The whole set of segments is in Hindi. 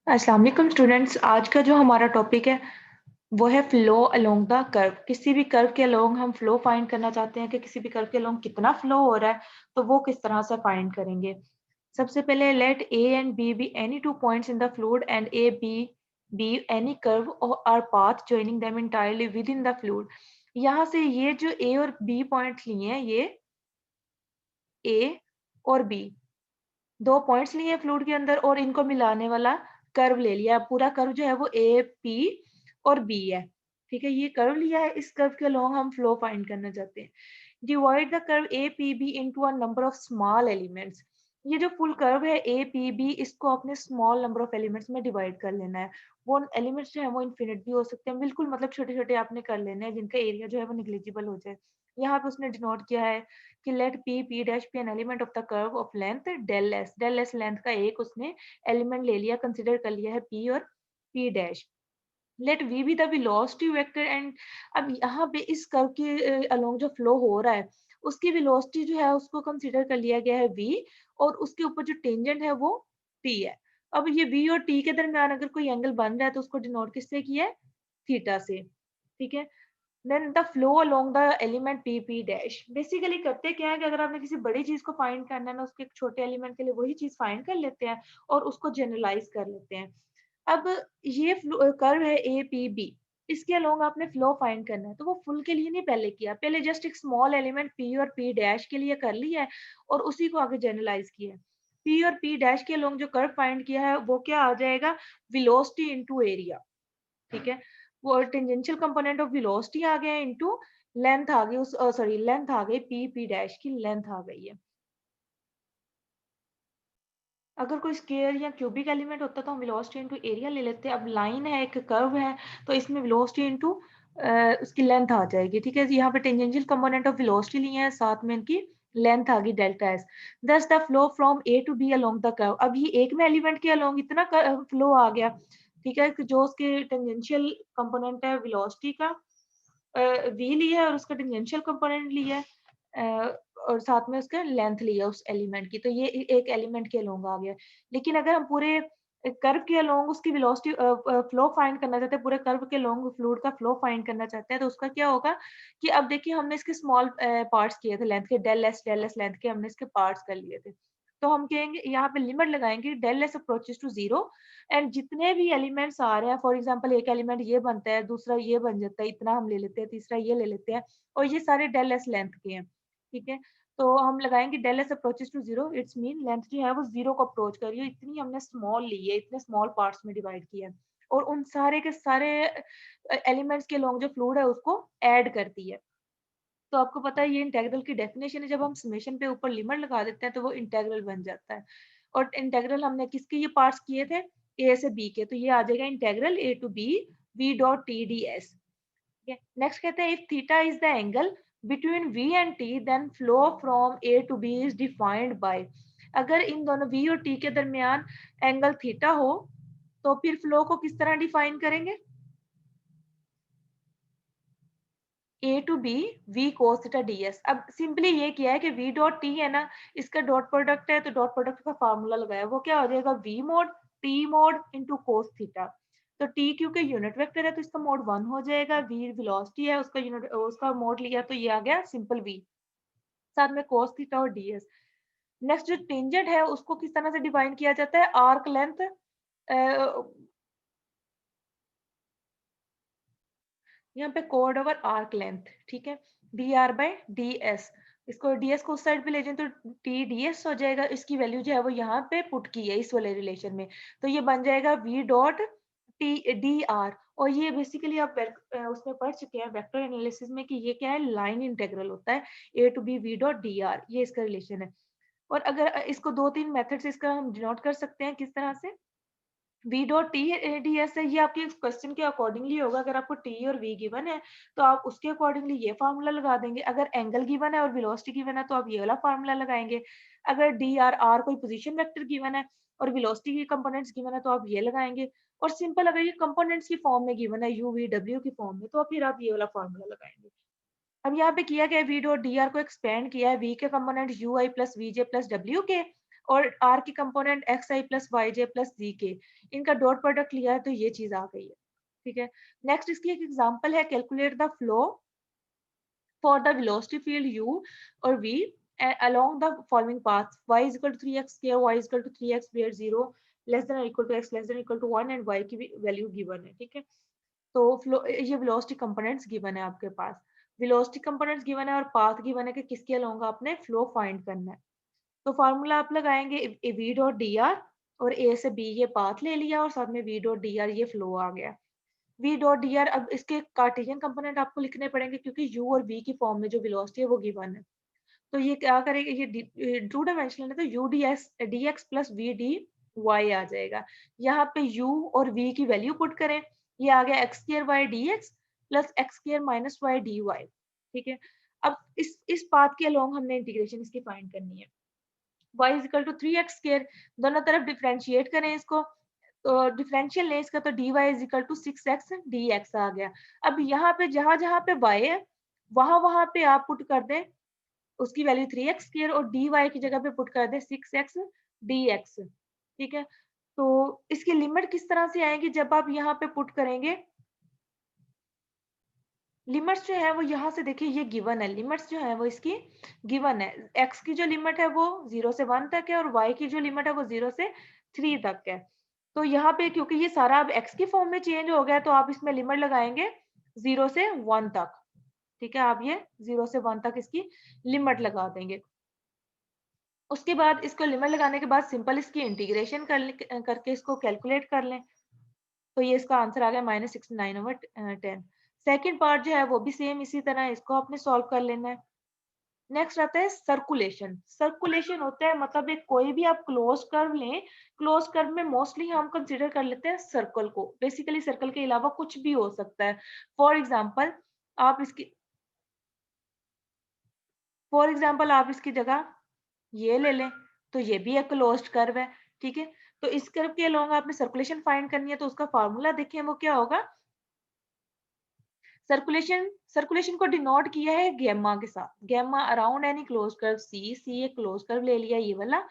अस्सलाम वालेकुम स्टूडेंट्स। आज का जो हमारा टॉपिक है वो है फ्लो अलोंग द कर्व। किसी भी कर्व के अलोंग हम फ्लो फाइंड करना चाहते हैं कि किसी भी कर्व के अलोंग कितना फ्लो हो रहा है, तो वो किस तरह से फाइंड करेंगे। सबसे पहले let A and B be any two points in the fluid and A B any curve और path joining them entirely within the fluid. यहाँ से ये जो ए और बी पॉइंट लिए हैं, ये ए और बी दो पॉइंट्स लिए हैं फ्लूइड के अंदर और इनको मिलाने वाला कर्व ले लिया। पूरा कर्व जो है वो ए पी और बी है। ठीक है, ये कर्व लिया है, इस कर्व के अलोंग हम फ्लो फाइंड करना चाहते हैं। Divide the curve A P B into a number of small elements. ये जो फुल कर्व है ए पी बी, इसको अपने स्मॉल नंबर ऑफ एलिमेंट्स में डिवाइड कर लेना है। वो एलिमेंट्स जो है वो इन्फिनिट भी हो सकते हैं, बिल्कुल मतलब छोटे छोटे आपने कर लेने हैं जिनका एरिया जो है वो निग्लिजिबल हो जाए। यहाँ पे उसने डिनोट किया है कि let P P dash be an element of the curve of length del S length का एक उसने एलिमेंट ले लिया, कंसिडर कर लिया है पी और P dash. Let V be the velocity vector and अब यहाँ पे इस कर्व के अलोंग जो फ्लो हो रहा है उसकी वेलोसिटी जो है उसको कंसीडर कर लिया गया है v, और उसके ऊपर जो टेंजेंट है वो t है। अब ये v और t के दरमियान अगर कोई एंगल बन रहा है तो उसको डिनोट किससे किया है, थीटा से। ठीक है, then the flow along the element P P dash. Basically करते क्या है कि अगर आपने किसी बड़ी चीज को फाइंड करना है ना, उसके एक छोटे एलिमेंट के लिए वही चीज फाइंड कर लेते हैं और उसको जनरलाइज कर लेते हैं। अब ये कर्व है ए पी बी, इसके अलोंग आपने फ्लो फाइंड करना है, तो वो फुल के लिए नहीं पहले किया, पहले जस्ट एक स्मॉल एलिमेंट पी और पी डैश के लिए कर लिया है और उसी को आगे जनरलाइज किया है। पी और पी डैश के अलोंग जो कर्व फाइंड किया है वो क्या आ जाएगा, वेलोसिटी इनटू एरिया। ठीक है, वो टेंजेंशियल कंपोनेंट ऑफ वेलोसिटी आ गया इनटू लेंथ आ गई, उस सॉरी लेंथ आ गई, पी पी डैश की लेंथ आ गई है। अगर कोई स्केयर या क्यूबिक एलिमेंट होता तो हम वेलोसिटी इनटू एरिया ले लेते हैं। अब लाइन है, एक कर्व है, तो इसमें वेलोसिटी इनटू उसकी लेंथ आ जाएगी। ठीक है, यहाँ पे टेंजेंशियल कंपोनेंट ऑफ वेलोसिटी लिए हैं, साथ में इनकी लेंथ आ गई delta S. Thus the flow from A to B along the curve. अब ये एक में एलिमेंट के अलोंग इतना फ्लो आ गया। ठीक है, कि जो उसके टेंजेंशियल कंपोनेंट है वेलोसिटी का वी लिया है और उसका टेंजेंशियल कंपोनेंट लिया है, और साथ में उसका लेंथ लिया उस एलिमेंट की, तो ये एक एलिमेंट के अलोंग आ गया। लेकिन अगर हम पूरे कर्व के अलोंग उसकी वेलोसिटी फ्लो फाइंड करना चाहते हैं, पूरे कर्व के अलोंग फ्लूइड का फ्लो फाइंड करना चाहते हैं, तो उसका क्या होगा कि अब देखिए हमने इसके स्मॉल पार्ट्स किए थे लेंथ के, डेल एस लेंथ के हमने इसके पार्ट्स कर लिए थे। तो हम कहेंगे यहाँ पे लिमिट लगाएंगे del S approaches to zero, and जितने भी एलिमेंट्स आ रहे हैं, फॉर एग्जांपल एक एलिमेंट ये बनता है, दूसरा ये बन जाता है, इतना हम ले लेते हैं, तीसरा ये ले लेते हैं, और ये सारे डेल एस लेंथ के हैं। ठीक है, तो हम लगाएंगे del S approaches to zero, it's mean length जो है वो जीरो को अप्रोच कर रही है, इतनी हमने स्मॉल ली है, इतने स्मॉल पार्ट्स में डिवाइड किया है, और उन सारे के सारे एलिमेंट्स के लॉन्ग जो फ्लूइड है उसको ऐड करती है। तो आपको पता है ये इंटेग्रल की डेफिनेशन है, जब हम समेशन पे ऊपर लिमिट लगा देते हैं तो वो इंटेग्रल बन जाता है। और इंटेग्रल हमने किसके ये पार्ट्स किए थे, ए से बी के, तो ये आ जाएगा integral A to B V dot T D S. Next कहते हैं if theta is the angle between v and t then flow from a to b is defined by. अगर इन दोनों v और t के दरमियान एंगल थीटा हो तो फिर फ्लो को किस तरह डिफाइन करेंगे, A to B V cos theta D S. अब सिंपली ये किया है कि v डॉट टी है ना, इसका डॉट प्रोडक्ट है, तो डॉट प्रोडक्ट का फार्मूला लगाया, वो क्या हो जाएगा v mode t mode into cos theta. तो t क्योंकि यूनिट वेक्टर है तो इसका मोड 1 हो जाएगा, v वेलोसिटी है उसका यूनिट उसका मोड लिया तो ये आ गया सिंपल v, साथ में कोस थीटा और ds। नेक्स्ट जो टेंजेंट है उसको किस तरह से डिफाइन किया जाता है, आर्क लेंथ, यहाँ पे कोड ओवर आर्क लेंथ। ठीक है, D R by D S, इसको ds को उस साइड पे ले जाए तो टी डी एस हो जाएगा, इसकी वैल्यू जो है वो यहाँ पे पुट की है इस वाले रिलेशन में, तो ये बन जाएगा v dot T D R. और ये बेसिकली आप उसमें पढ़ चुके हैं वेक्टर एनालिसिस में कि ये क्या है, लाइन इंटेग्रल होता है, A to B V dot D R, ये इसका रिलेशन है। और अगर इसको दो तीन मेथड से इसका हम डिनोट कर सकते हैं, किस तरह से, we dot T D S है, ये आपके क्वेश्चन के अकॉर्डिंगली होगा। अगर आपको टी और वी गिवन है तो आप उसके अकॉर्डिंगली ये फार्मूला लगा देंगे, अगर एंगल गिवन है और वेलोसिटी गिवन है तो आप ये वाला फार्मूला लगाएंगे। अगर डी आर आर कोई पोजीशन वेक्टर गिवन है और वेलोसिटी के कंपोनेंट्स गिवन है तो आप ये लगाएंगे। और सिंपल अगर ये कंपोनेंट्स की फॉर्म में गिवन है यू वी डब्ल्यू की फॉर्म में, तो फिर आप ये वाला फार्मूला लगाएंगे। अब यहाँ पे किया गया वी डॉट डी आर को एक्सपेंड किया है वी के component U I plus V J plus W K, और आर की component X I plus Y J plus Z K, इनका डॉट प्रोडक्ट लिया है तो ये चीज आ गई है। ठीक है, नेक्स्ट इसकी एक एग्जांपल है, calculate the flow for the velocity field u or v along the following path: y is equal to 3x square, y is equal to 3x where 0 less than or equal to x less than or equal to 1 and y की वैल्यू गिवन है। ठीक है, तो फ्लो ये वेलोसिटी कंपोनेंट्स गिवन है आपके पास, वेलोसिटी कंपोनेंट्स गिवन है और पाथ गिवन है कि किसके अलोंग आपने फ्लो फाइंड करना है। तो फार्मूला आप लगाएंगे v डॉट डी आर, और a से b ये पाथ ले लिया और साथ में v डॉट डी आर ये फ्लो आ गया। v डॉट डी आर, अब इसके कार्टेशियन कंपोनेंट आपको लिखने पड़ेंगे क्योंकि u और v की फॉर्म में जो वेलोसिटी है वो गिवन है। तो ये क्या करेगा, ये टू डायमेंशनल है तो u D X plus v D Y आ जाएगा। यहाँ पे u और v की वैल्यू पुट करें, ये आ गया X square Y D X plus X square minus Y D Y. ठीक है, अब इस पाथ के अलोंग हमने इंटीग्रेशन इसकी फाइंड करनी है। y is equal to 3x square, दोनों तरफ डिफरेंशिएट करें इसको, तो डिफरेंशियल लें इसका, तो dy is equal to 6x dx आ गया। अब यहाँ पे जहां जहां पे y है वहां वहां पे आप पुट कर दें उसकी वैल्यू 3x स्क्वायर और dy की जगह पे पुट कर दें 6x dx। ठीक है, तो इसकी लिमिट किस तरह से आएगी जब आप यहाँ पे पुट करेंगे, लिमिट्स जो है वो यहाँ से देखिए ये गिवन है, लिमिट्स जो है वो इसकी गिवन है, x की जो लिमिट है वो 0 से 1 तक है और y की जो लिमिट है वो 0 से 3 तक है। तो यहाँ पे क्योंकि ये सारा अब x की फॉर्म में चेंज हो गया तो आप इसमें लिमिट लगाएंगे 0 से 1 तक। ठीक है, आप ये 0 से 1 तक इसकी लिमिट लगा देंगे। उसके बाद इसको लिमिट लगाने के बाद सिंपल इसकी इंटीग्रेशन करके इसको कैलकुलेट कर लें, तो ये इसका आंसर आ गया -69/10। सेकंड पार्ट जो है वो भी सेम इसी तरह, इसको आपने सॉल्व कर लेना है। नेक्स्ट आता है सर्कुलेशन। सर्कुलेशन होता है मतलब एक कोई भी आप क्लोज कर्व लें, क्लोज कर्व में मोस्टली हम कंसीडर कर लेते हैं सर्कल को, बेसिकली सर्कल के अलावा कुछ भी हो सकता है। फॉर एग्जाम्पल आप इसकी आप इसकी जगह ये ले लें, तो ये भी एक क्लोज्ड कर्व है। ठीक है, तो इस कर्व के अलोंग आपने सर्कुलेशन फाइंड करनी है, तो उसका फार्मूला देखें वो क्या होगा। सर्कुलेशन को डिनोट किया है गैमा के साथ, gamma around any close curve C एक क्लोज कर्व ले लिया ये वाला,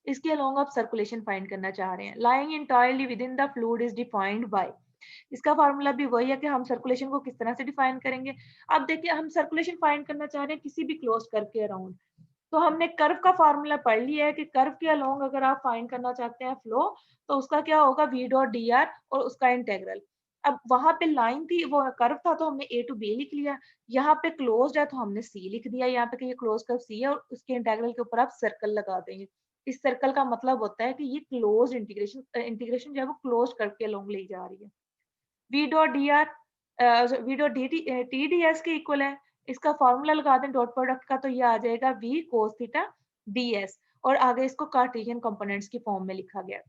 इसके अलोंग आप सर्कुलेशन फाइंड करना चाह रहे हैं। Lying entirely within the fluid is defined bye, इसका फार्मूला भी वही है कि हम सर्कुलेशन को किस तरह से डिफाइन करेंगे। अब देखिए हम सर्कुलेशन फाइंड करना चाह रहे हैं किसी भी क्लोज कर्व के अराउंड, तो हमने कर्व का फार्मूला पढ़ लिया है कि कर्व के अलोंग अगर आप फाइंड करना चाहते हैं फ्लो, तो उसका क्या होगा v डॉट डी आर और उसका इंटेग्रल। अब वहां पे लाइन थी, वो कर्व था तो हमने a टू b लिख लिया, यहाँ पे क्लोज्ड है तो हमने c लिख दिया, यहाँ पे कि ये क्लोज कर्व c है और उसके इंटेग्रल के ऊपर आप सर्कल लगा देंगे। इस सर्कल का मतलब होता है कि ये क्लोज इंटीग्रेशन जो है वो क्लोज कर्व के अलोंग ली जा रही है। v dot D are v dot D T D S के इक्वल है, इसका फॉर्मूला लगा दें डॉट प्रोडक्ट का, तो ये आ जाएगा v cos थीटा ds, और आगे इसको कार्टेशियन कंपोनेंट्स की फॉर्म में लिखा गया।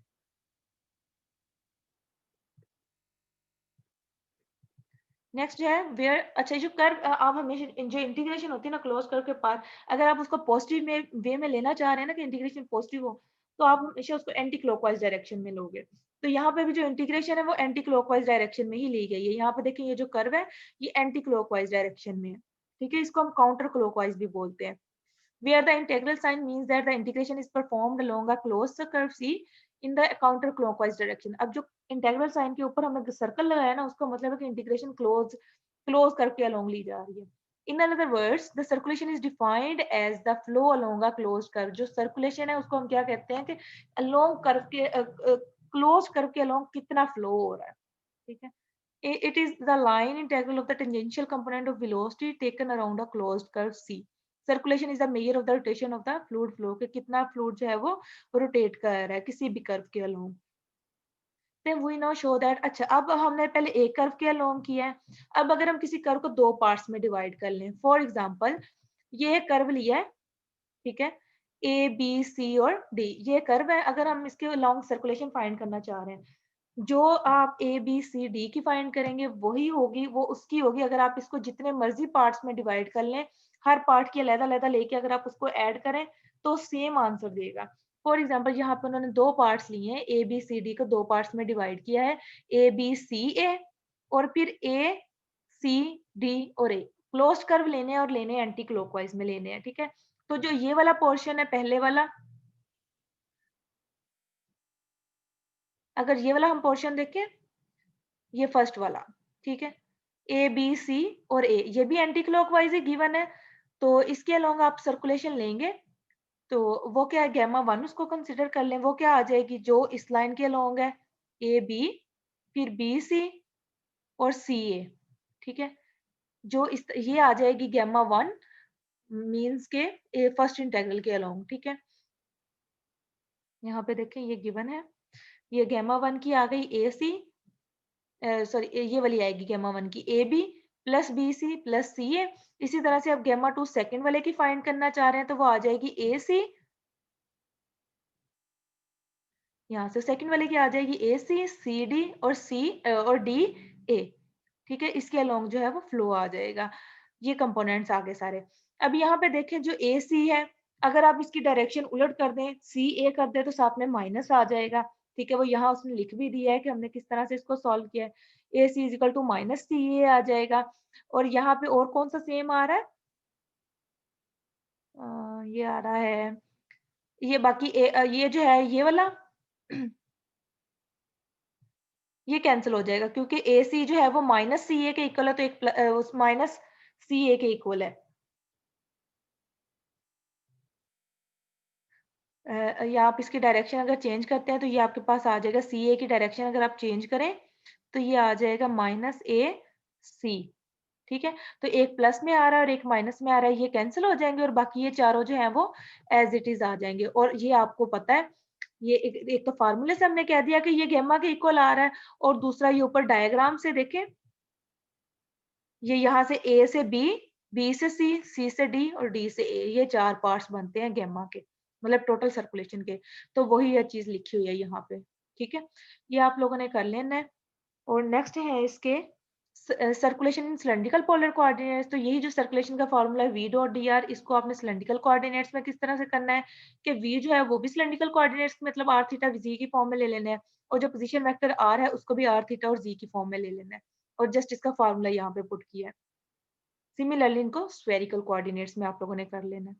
नेक्स्ट जो है वेयर, अच्छा जो कर्व आप हमेशा जो इंटीग्रेशन होती है ना क्लोज कर्व के पास, अगर आप उसको पॉजिटिव में वे में लेना चाह रहे हैं ना कि इंटीग्रेशन पॉजिटिव हो, तो आप हमेशा उसको एंटी क्लॉकवाइज डायरेक्शन में लोगे। तो यहाँ पे भी जो इंटीग्रेशन है वो एंटी क्लॉकवाइज डायरेक्शन में ही ली गई है। यहाँ पे देखिए ये जो कर्व है ये एंटी क्लॉकवाइज डायरेक्शन में है। ठीक है, इसको हम काउंटर क्लॉकवाइज भी बोलते हैं। Where the integral sign means that the integration is performed along a closed curve C in the counterclockwise direction। अब जो इंटेग्रल साइन के ऊपर हमने सर्कल लगाया ना उसका मतलब है कि इंटीग्रेशन क्लोज करके अलोंग ली जा रही है। In other words, the circulation is defined as the flow along a closed curve। जो सर्कुलेशन है उसको हम क्या कहते हैं कि along कर्व के क्लोज कर्व के अलोंग कितना फ्लो हो रहा है। ठीक है, it is the line integral of the tangential component of velocity taken around a closed curve C। Circulation is the measure of the rotation of the fluid flow, कि कितना फ्लूइड जो है वो रोटेट कर रहा है किसी भी कर्व के along. Then we now show that, अच्छा अब हमने पहले एक कर्व के अलोंग किया है, अब अगर हम किसी कर्व को दो पार्ट्स में डिवाइड कर लें, फॉर एग्जांपल ये कर्व लिया है, ठीक है, ए बी सी और डी ये कर्व है, अगर हम इसके अलोंग सर्कुलेशन फाइंड करना चाह रहे हैं, जो आप ए बी सी डी की फाइंड करेंगे वही होगी, वो उसकी होगी अगर आप इसको जितने मर्जी पार्ट्स में डिवाइड कर लें, हर पार्ट की अलग-अलग लेके अगर आप उसको ऐड करें तो सेम आंसर देगा। फॉर एग्जांपल यहाँ पे उन्होंने दो पार्ट्स लिए हैं, ए बी सी डी को दो पार्ट्स में डिवाइड किया है, ए बी सी ए और फिर ए सी डी और ए। क्लोज्ड कर्व लेने हैं और लेने एंटी क्लॉकवाइज में लेने हैं। ठीक है, तो जो ये वाला पोर्शन है पहले वाला, अगर ये वाला हम पोर्शन देखें, ये फर्स्ट वाला, ठीक है, ए बी सी और ए, ये भी एंटी क्लॉकवाइज ही गिवन है, तो इसके अलोंग आप सर्कुलेशन लेंगे तो वो क्या है, गामा वन उसको कंसिडर कर लें, वो क्या आ जाएगी जो इस लाइन के अलोंग है, ए बी, फिर बी सी और सी ए, ठीक है, जो इस ये आ जाएगी गामा वन मीन्स के फर्स्ट इंटेग्रल के अलोंग, ठीक है। यहाँ पे देखें ये गिवन है, ये गामा वन की आ गई ए सी, सॉरी ये वाली आएगी गामा वन की A B plus B C plus C A. इसी तरह से अब गामा टू सेकेंड वाले की फाइंड करना चाह रहे हैं तो वो आ जाएगी ए सी, यहाँ से सेकंड वाले की आ जाएगी ए सी, सी डी और सी और डी ए, ठीक है, इसके अलोंग जो है वो फ्लो आ जाएगा। ये कंपोनेंट्स आ गए सारे। अब यहाँ पे देखें जो ए सी है, अगर आप इसकी डायरेक्शन उलट कर दें, सी ए कर दें तो साथ में माइनस आ जाएगा, ठीक है, वो यहाँ उसने लिख भी दिया है कि हमने किस तरह से इसको सॉल्व किया है। ए सी इजिकल टू माइनस सी ए आ जाएगा। और यहाँ पे और कौन सा सेम आ रहा है, ये आ रहा है, ये बाकी ये जो है ये वाला ये कैंसिल हो जाएगा क्योंकि ए सी जो है वो माइनस सी ए के इक्वल है, तो एक उस माइनस सी ए के इक्वल है। या आप इसकी डायरेक्शन अगर चेंज करते हैं तो ये आपके पास आ जाएगा, सी ए की डायरेक्शन अगर आप चेंज करें तो ये आ जाएगा माइनस ए सी, ठीक है, तो एक प्लस में आ रहा है और एक माइनस में आ रहा है, ये कैंसिल हो जाएंगे और बाकी ये चारों जो है वो एज इट इज आ जाएंगे। और ये आपको पता है, ये एक तो फार्मूले से हमने कह दिया कि ये गेमा के इक्वल आ रहा है, और दूसरा ये ऊपर डायग्राम से देखें, ये यहाँ से ए से बी, बी से सी, सी से डी और डी से ए, ये चार पार्ट्स बनते हैं गैमा के, मतलब टोटल सर्कुलेशन के। तो वही ये चीज लिखी हुई है यहाँ पे, ठीक है, ये आप लोगों ने कर लेना है। और नेक्स्ट है इसके सर्कुलेशन इन सिलेंड्रिकल पोलर कोऑर्डिनेट्स। तो यही जो सर्कुलेशन का फॉर्मूला है वी डॉट डी आर, इसको आपने सिलेंड्रिकल कोऑर्डिनेट्स में किस तरह से करना है कि वी जो है वो भी सिलेंड्रिकल कोऑर्डिनेट्स मतलब आर थीटा जी की फॉर्म में ले लेना है, और जो पोजीशन वेक्टर आर है उसको भी आर थीटा और जी की फॉर्म में ले लेना है, और जस्ट इसका फॉर्मूला यहाँ पे पुट किया है। सिमिलरली इनको स्फेरिकल कोऑर्डिनेट्स में आप लोगों ने कर लेना है।